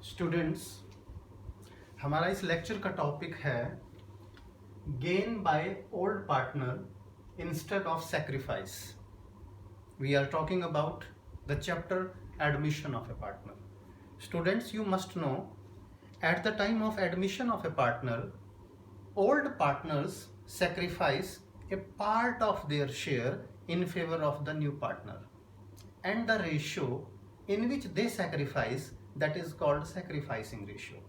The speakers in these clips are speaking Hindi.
स्टूडेंट्स, हमारा इस लेक्चर का टॉपिक है gain by old partner instead of sacrifice. We are talking about the chapter admission of a partner. Students, you must know at the time of admission of a partner, old partners sacrifice a part of their share in favor of the new partner, and the ratio in which they sacrifice, that is called sacrificing ratio.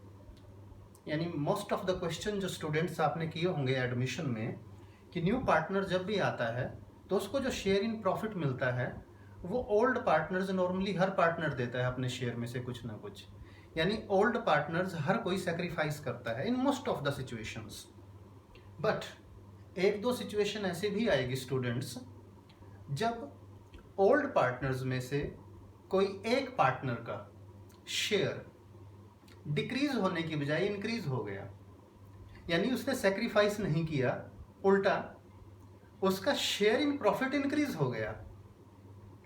यानी मोस्ट ऑफ द क्वेश्चन जो स्टूडेंट्स आपने किए होंगे एडमिशन में कि न्यू पार्टनर जब भी आता है तो उसको जो शेयर इन प्रॉफिट मिलता है वो ओल्ड पार्टनर्स नॉर्मली हर पार्टनर देता है अपने शेयर में से कुछ ना कुछ। यानी ओल्ड पार्टनर्स हर कोई सेक्रीफाइस करता है in most of the situations. But एक दो सिचुएशन ऐसे भी आएगी स्टूडेंट्स जब ओल्ड पार्टनर्स में से कोई एक पार्टनर का शेयर डिक्रीज होने की बजाय इंक्रीज हो गया। यानी उसने सेक्रीफाइस नहीं किया, उल्टा उसका शेयर इन प्रॉफिट इंक्रीज हो गया।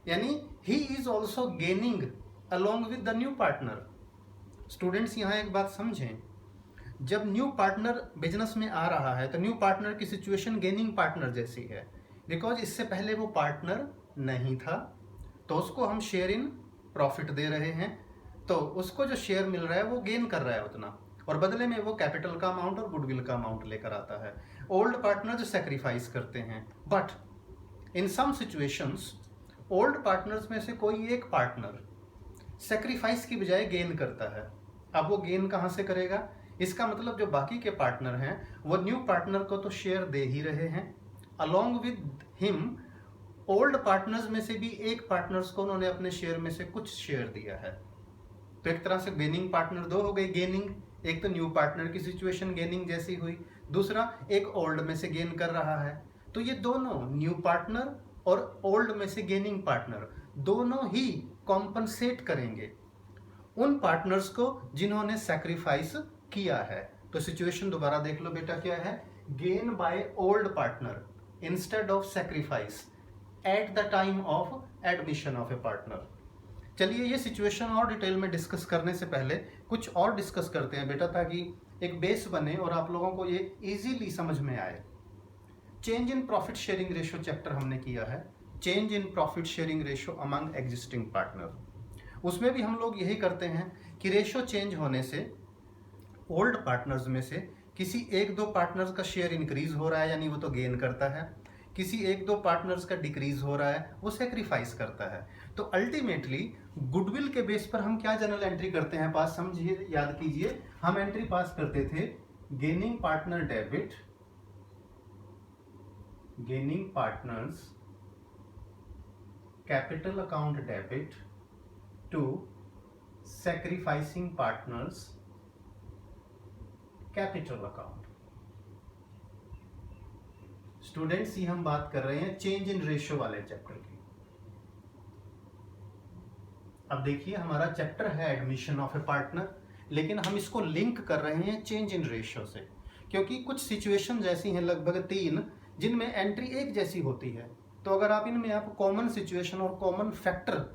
यानी he is also gaining along with the new partner. Students, यहाँ एक बात समझें, जब न्यू पार्टनर बिजनेस में आ रहा है तो न्यू पार्टनर की सिचुएशन गेनिंग पार्टनर जैसी है, बिकॉज इससे पहले वो पार्टनर नहीं था तो उसको हम शेयर इन प्रॉफिट दे रहे हैं, तो उसको जो शेयर मिल रहा है वो गेन कर रहा है उतना, और बदले में वो कैपिटल का अमाउंट और गुडविल का अमाउंट लेकर आता है। ओल्ड पार्टनर जो सेक्रीफाइस करते हैं, but in some situations old partners में से कोई एक पार्टनर सेक्रीफाइस की बजाय गेन करता है। अब वो गेन कहाँ से करेगा? इसका मतलब जो बाकी के पार्टनर हैं वो न्यू पार्टनर को तो शेयर दे ही रहे हैं, along with him old partners में से भी एक पार्टनर्स को उन्होंने अपने शेयर में से कुछ शेयर दिया है। तो एक तरह से गेनिंग पार्टनर दो हो गई गेनिंग, एक तो न्यू पार्टनर की सिचुएशन गेनिंग जैसी हुई, दूसरा एक ओल्ड में से गेन कर रहा है। तो ये दोनों न्यू पार्टनर और ओल्ड में से गेनिंग पार्टनर दोनों ही कॉम्पनसेट करेंगे उन पार्टनर्स को जिन्होंने सैक्रिफाइस किया है। तो सिचुएशन दोबारा देख लो बेटा, क्या है? Gain by old partner instead of sacrifice eight the time of admission of a partner. चलिए ये सिचुएशन और डिटेल में डिस्कस करने से पहले कुछ और डिस्कस करते हैं बेटा, ताकि एक बेस बने और आप लोगों को ये इजीली समझ में आए। Change in profit sharing ratio chapter हमने किया है, change in profit sharing ratio among existing partner. उसमें भी हम लोग यही करते हैं कि रेशियो चेंज होने से ओल्ड पार्टनर्स में से किसी एक दो पार्टनर्स का शेयर इंक्रीज हो रहा है, यानी वो तो गेन करता है, किसी एक दो पार्टनर्स का डिक्रीज हो रहा है, वो सेक्रीफाइस करता है। तो अल्टीमेटली गुडविल के बेस पर हम क्या जनरल एंट्री करते हैं पास, समझिए, याद कीजिए, हम एंट्री पास करते थे gaining partner debit, gaining partners capital account debit to sacrificing partners capital account. Students, ये हम बात कर रहे हैं चेंज इन रेशियो वाले चैप्टर की। अब देखिए, हमारा चैप्टर है एडमिशन ऑफ ए पार्टनर, लेकिन हम इसको लिंक कर रहे हैं चेंज इन रेशियो से, क्योंकि कुछ सिचुएशन ऐसी हैं, लगभग 3, जिनमें एंट्री एक जैसी होती है। तो अगर आप इनमें आप कॉमन सिचुएशन और कॉमन फैक्टर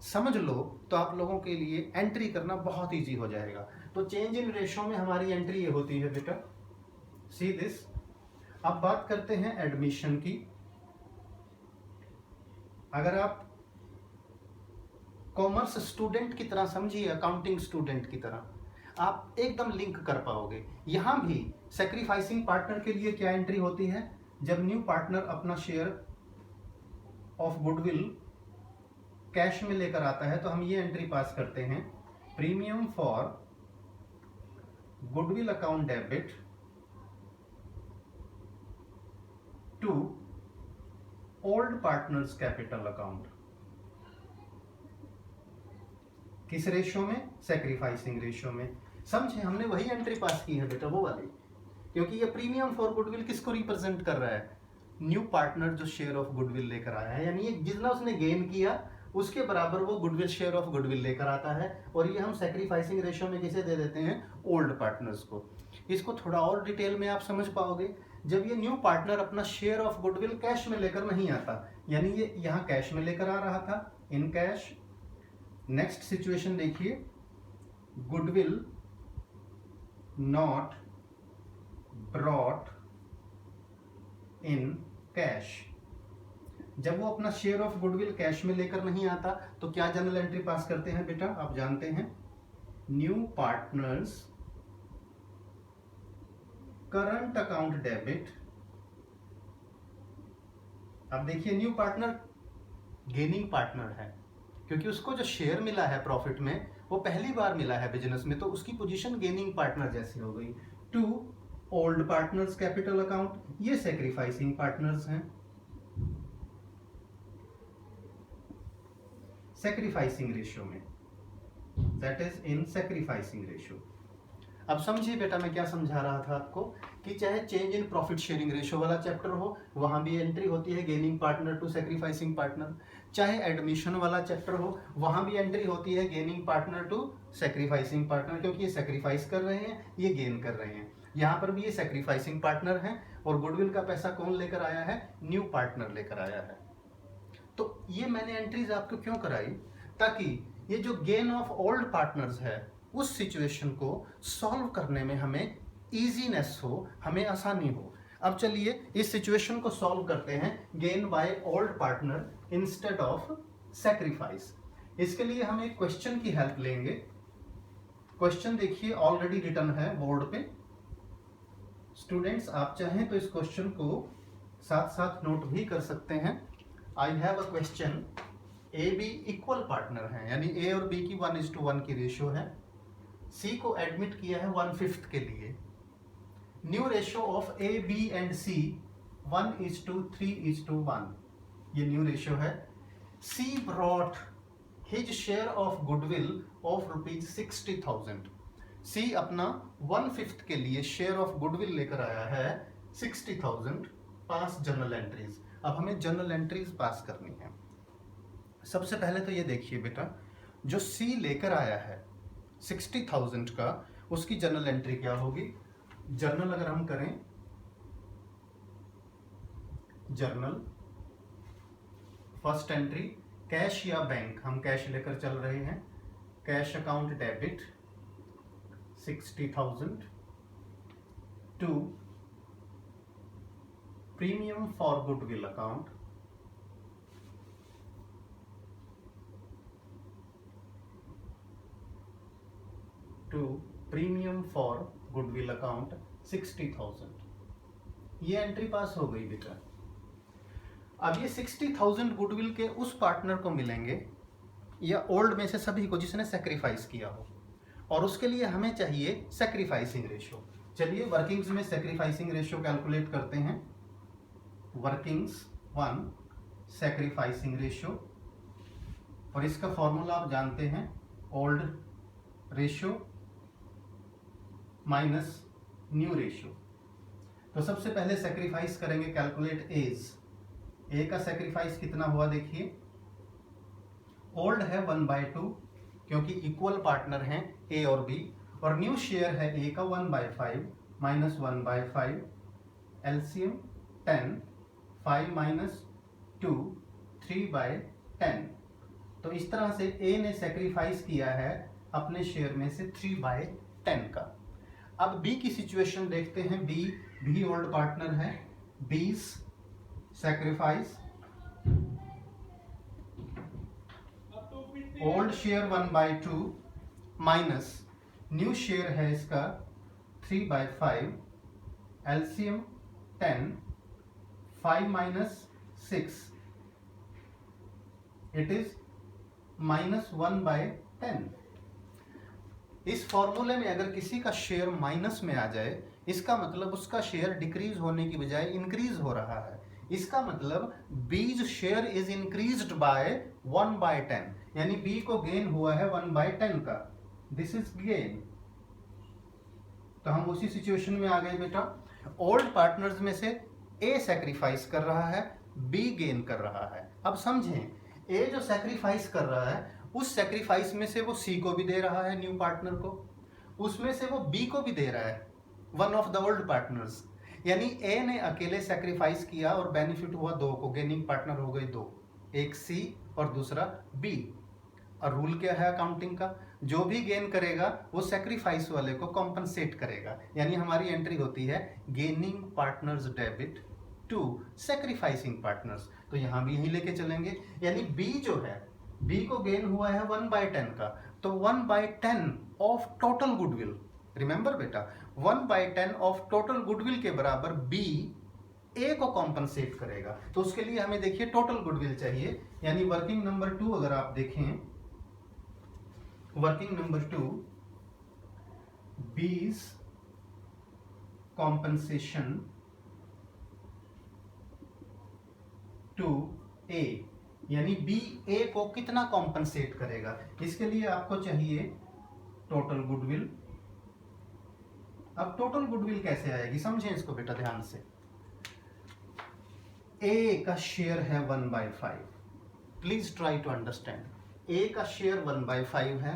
समझ लो तो आप लोगों के लिए एंट्री करना बहुत ईजी हो जाएगा। तो चेंज इन रेशियो में हमारी एंट्री ये होती है बेटा, सी दिस। अब बात करते हैं एडमिशन की। अगर आप कॉमर्स स्टूडेंट की तरह समझिए, अकाउंटिंग स्टूडेंट की तरह, आप एकदम लिंक कर पाओगे। यहां भी सैक्रिफाइसिंग पार्टनर के लिए क्या एंट्री होती है? जब न्यू पार्टनर अपना शेयर ऑफ गुडविल कैश में लेकर आता है तो हम ये एंट्री पास करते हैं, premium for goodwill account debit to old partners capital account. किस रेशियो में? सैक्रिफाइसिंग रेशियो में। समझे, हमने वही एंट्री पास की है बेटा, वो वाली, क्योंकि ये प्रीमियम फॉर गुडविल किसको रिप्रेजेंट कर रहा है? न्यू पार्टनर जो शेयर ऑफ गुडविल लेकर आया है, यानी ये जितना उसने गेन किया उसके बराबर वो गुडविल शेयर ऑफ गुडविल लेकर आता है, और ये हम सैक्रिफाइसिंग रेशियो में किसे दे देते हैं? ओल्ड पार्टनर्स को। इसको थोड़ा और डिटेल में आप समझ पाओगे जब ये न्यू पार्टनर अपना शेयर ऑफ गुडविल कैश में लेकर नहीं आता, यानी ये यहाँ कैश में लेकर आ रहा था, इन कैश। नेक्स्ट सिचुएशन देखिए, goodwill not brought in cash. जब वो अपना शेयर ऑफ गुडविल कैश में लेकर नहीं आता तो क्या जर्नल एंट्री पास करते हैं बेटा, आप जानते हैं, new partners current account debit. अब देखिए न्यू पार्टनर गेनिंग पार्टनर है, क्योंकि उसको जो शेयर मिला है प्रॉफिट में वो पहली बार मिला है बिजनेस में, तो उसकी पोजीशन गेनिंग पार्टनर जैसी हो गई। To old partners capital account, ये सैक्रिफाइसिंग पार्टनर्स हैं, सैक्रिफाइसिंग रेशियो में, that is in sacrificing ratio. अब समझिए बेटा मैं क्या समझा रहा था आपको, कि चाहे change in profit sharing ratio वाला चैप्टर हो, वहां भी एंट्री होती है gaining partner to sacrificing partner, चाहे एडमिशन वाला चैप्टर हो, वहां भी एंट्री होती है gaining partner to sacrificing partner, क्योंकि ये सैक्रिफाइस कर रहे हैं, ये गेन कर रहे हैं। यहाँ पर भी ये सैक्रिफाइसिंग पार्टनर है, और गुडविल का पैसा कौन लेकर आया है, न्यू पार्टनर लेकर आया है। तो ये मैंने एंट्रीज आपको क्यों कराई, ताकि ये जो गेन ऑफ ओल्ड पार्टनर्स है उस सिचुएशन को सॉल्व करने में हमें इजीनेस हो, हमें आसानी हो। अब चलिए इस सिचुएशन को सॉल्व करते हैं, gain by old partner instead of sacrifice. इसके लिए हम एक क्वेश्चन की हेल्प लेंगे। क्वेश्चन देखिए ऑलरेडी रिटन है बोर्ड पे। स्टूडेंट्स आप चाहें तो इस क्वेश्चन को साथ साथ नोट भी कर सकते हैं। I have a question, A B equal partner है, यानी ए और बी की 1:1 की रेशियो है। सी को एडमिट किया है 1/5 के लिए। New ratio of A B and C 1:3:1, ये न्यू रेशियो है। C brought his share of goodwill of ₹60,000। C अपना 1/5 के लिए शेयर ऑफ गुडविल लेकर आया है 60,000। पास जर्नल एंट्रीज। अब हमें जर्नल एंट्रीज पास करनी है। सबसे पहले तो ये देखिए बेटा, जो सी लेकर आया है 60,000 का, उसकी जर्नल एंट्री क्या होगी। जर्नल अगर हम करें, जर्नल फर्स्ट एंट्री कैश या बैंक, हम कैश लेकर चल रहे हैं, cash account debit 60,000 to premium for goodwill account to premium for goodwill account 60,000। ये एंट्री पास हो गई बेटा। अब ये 60,000 गुडविल के उस पार्टनर को मिलेंगे या ओल्ड में से सभी को जिसने सेक्रीफाइस किया हो, और उसके लिए हमें चाहिए सेक्रीफाइसिंग रेशियो। चलिए वर्किंग्स में सेक्रीफाइसिंग रेशियो कैलकुलेट करते हैं। वर्किंग्स 1 सेक्रीफाइसिंग रेशियो, और इसका फॉर्मूला आप जानते हैं, old ratio minus new ratio. तो सबसे पहले सेक्रीफाइस करेंगे, कैलकुलेट एज। ए का सेक्रीफाइस कितना हुआ देखिए, ओल्ड है 1/2 क्योंकि इक्वल पार्टनर हैं ए और बी, और न्यू शेयर है ए का 1/5 माइनस 1/5, एलसीएम 10, 5 माइनस 2 3/10। तो इस तरह से ए ने सेक्रीफाइस किया है अपने शेयर में से 3/10 का। अब बी की सिचुएशन देखते हैं। बी भी ओल्ड पार्टनर है, बीस sacrifice old share 1/2 minus new share है इसका 3/5, एलसीएम 10, 5 माइनस 6, इट इज -1/10। इस फॉर्मूले में अगर किसी का शेयर माइनस में आ जाए, इसका मतलब उसका शेयर डिक्रीज होने की बजाय इंक्रीज हो रहा है। इसका मतलब बीज शेयर इज इंक्रीज्ड बाय 1/10, यानी बी को गेन हुआ है 1/10 का। This is gain. तो हम उसी सिचुएशन में आ गए बेटा। ओल्ड पार्टनर्स में से ए सैक्रिफाइस कर रहा है, बी गेन कर रहा है। अब समझें, ए जो सैक्रिफाइस कर रहा है उस सैक्रिफाइस में से वो सी को भी दे रहा है न्यू पार्टनर को, उसमें से वो बी को भी दे रहा है, one of the old partners. यानी ए ने अकेले सैक्रिफाइस किया और बेनिफिट हुआ दो को, गेनिंग पार्टनर हो गए दो, एक सी और दूसरा बी। और रूल क्या है अकाउंटिंग का, जो भी गेन करेगा वो सेक्रीफाइस वाले को कॉम्पनसेट करेगा। यानी हमारी एंट्री होती है gaining partners debit to sacrificing partners. तो यहाँ भी यही लेके चलेंगे, यानी बी जो है, बी को गेन हुआ है 1/10 का, तो 1/10 ऑफ टोटल गुडविल, रिमेंबर बेटा 1/10 ऑफ टोटल गुडविल के बराबर बी ए को कॉम्पनसेट करेगा। तो उसके लिए हमें देखिए टोटल गुडविल चाहिए, यानी वर्किंग नंबर 2 अगर आप देखें, वर्किंग नंबर 2 बीज कॉम्पनसेशन टू ए, यानी बी ए को कितना कॉम्पनसेट करेगा, इसके लिए आपको चाहिए टोटल गुडविल। अब टोटल गुडविल कैसे आएगी, समझें इसको बेटा ध्यान से। ए का शेयर है 1/5, प्लीज ट्राई टू अंडरस्टैंड। ए का शेयर 1/5 है,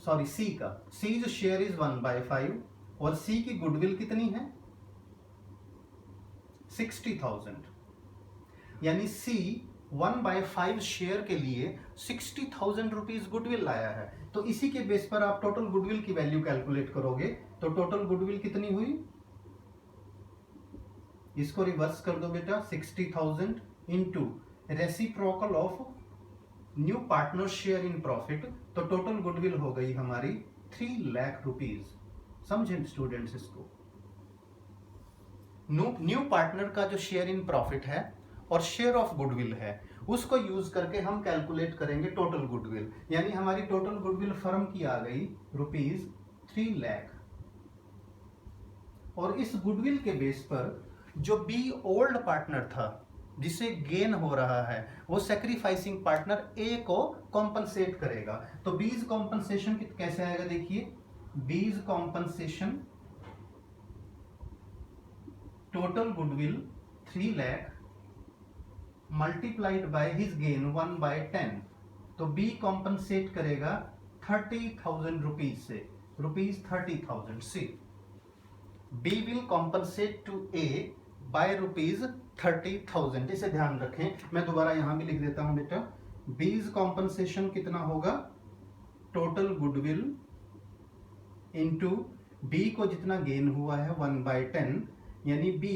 सॉरी सी का, सी जो शेयर इज 1/5 और सी की गुडविल कितनी है 60,000, यानी सी 1/5 शेयर के लिए 60,000 रुपीज गुडविल लाया है। तो इसी के बेस पर आप टोटल गुडविल की वैल्यू कैलकुलेट करोगे, तो टोटल गुडविल कितनी हुई, इसको रिवर्स कर दो बेटा, 60,000 into reciprocal of new partner share in profit, तो टोटल गुडविल हो गई हमारी 3 लाख रुपीज। समझे स्टूडेंट्स इसको, न्यू पार्टनर का जो शेयर इन प्रॉफिट है और शेयर ऑफ गुडविल है, उसको यूज करके हम कैलकुलेट करेंगे टोटल गुडविल, यानी हमारी टोटल गुडविल फर्म की आ गई रुपीज 3 लाख। और इस गुडविल के बेस पर जो बी ओल्ड पार्टनर था जिसे गेन हो रहा है, वो सेक्रीफाइसिंग पार्टनर ए को कॉम्पनसेट करेगा। तो बीज कॉम्पनसेशन कैसे आएगा, देखिए बीज compensation total goodwill 3 lakh multiplied by his gain 1/10, तो बी कॉम्पनसेट करेगा 30,000 रुपीज से, रुपीज 30,000 से। B will compensate to A by rupees 30,000, इसे ध्यान रखें, मैं दोबारा यहां भी लिख देता हूं बेटा, बीज कॉम्पनसेशन कितना होगा, टोटल गुडविल इंटू बी को जितना गेन हुआ है 1/10, यानी बी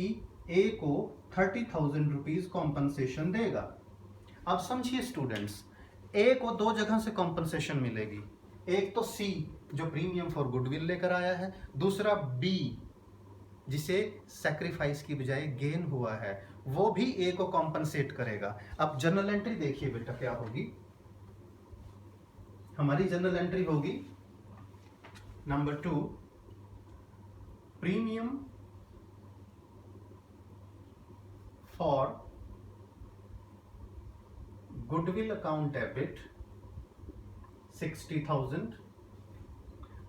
ए को 30,000 रुपीज कॉम्पनसेशन देगा। अब समझिए स्टूडेंट्स, ए को दो जगह से कॉम्पनसेशन मिलेगी, एक तो सी जो प्रीमियम फॉर गुडविल लेकर आया है, दूसरा बी जिसे सैक्रिफाइस की बजाय गेन हुआ है, वो भी ए को कॉम्पनसेट करेगा। अब जर्नल एंट्री देखिए बेटा क्या होगी, हमारी जर्नल एंट्री होगी number 2, premium for goodwill account debit 60,000।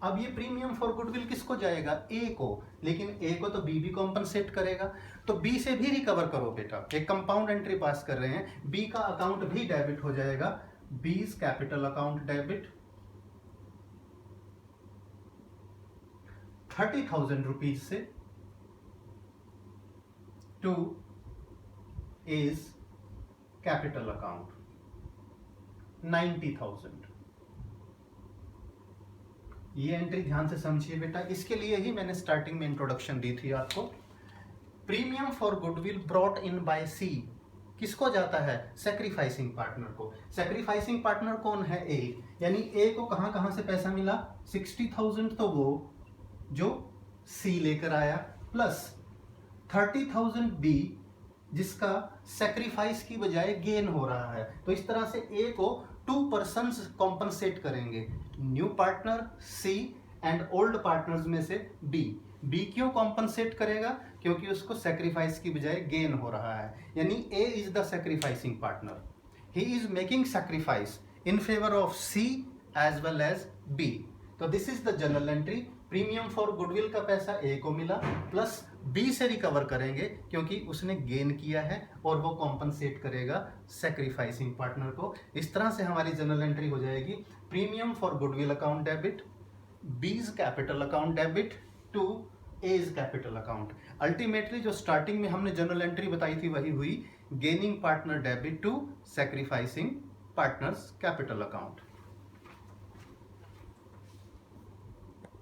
अब ये प्रीमियम फॉर गुडविल किसको जाएगा, ए को, लेकिन ए को तो बी भी कॉम्पनसेट करेगा, तो बी से भी रिकवर करो बेटा, एक कंपाउंड एंट्री पास कर रहे हैं, बी का अकाउंट भी डेबिट हो जाएगा, बीज कैपिटल अकाउंट डेबिट 30,000 रुपीज से टू इज कैपिटल अकाउंट 90,000। ये एंट्री ध्यान से समझिए बेटा, इसके लिए ही मैंने स्टार्टिंग में इंट्रोडक्शन दी थी आपको। Premium for goodwill brought in by C किसको जाता है, सेक्रीफाइसिंग पार्टनर को। सेक्रीफाइसिंग पार्टनर कौन है, ए, यानी ए को कहां कहां से पैसा मिला 60,000, तो वो जो सी लेकर आया, प्लस 30,000 बी जिसका सेक्रीफाइस की बजाय गेन हो रहा है। तो इस तरह से ए को 2 पर्सन्स कॉम्पनसेट करेंगे, new partner C and old partners में से बी। बी क्यों कॉम्पनसेट करेगा, क्योंकि उसको सेक्रीफाइस की बजाय गेन हो रहा है, यानी A is the sacrificing partner, he is making sacrifice in favour of C as well as B. तो this is the general entry, premium for goodwill का पैसा ए को मिला, प्लस बी से रिकवर करेंगे क्योंकि उसने गेन किया है, और वो कॉम्पनसेट करेगा सेक्रीफाइसिंग पार्टनर को। इस तरह से हमारी जनरल एंट्री हो जाएगी, premium for goodwill account debit, B's capital account debit to A's capital account. Ultimately जो स्टार्टिंग में हमने जनरल एंट्री बताई थी वही हुई, gaining partner debit to sacrificing partner's capital account.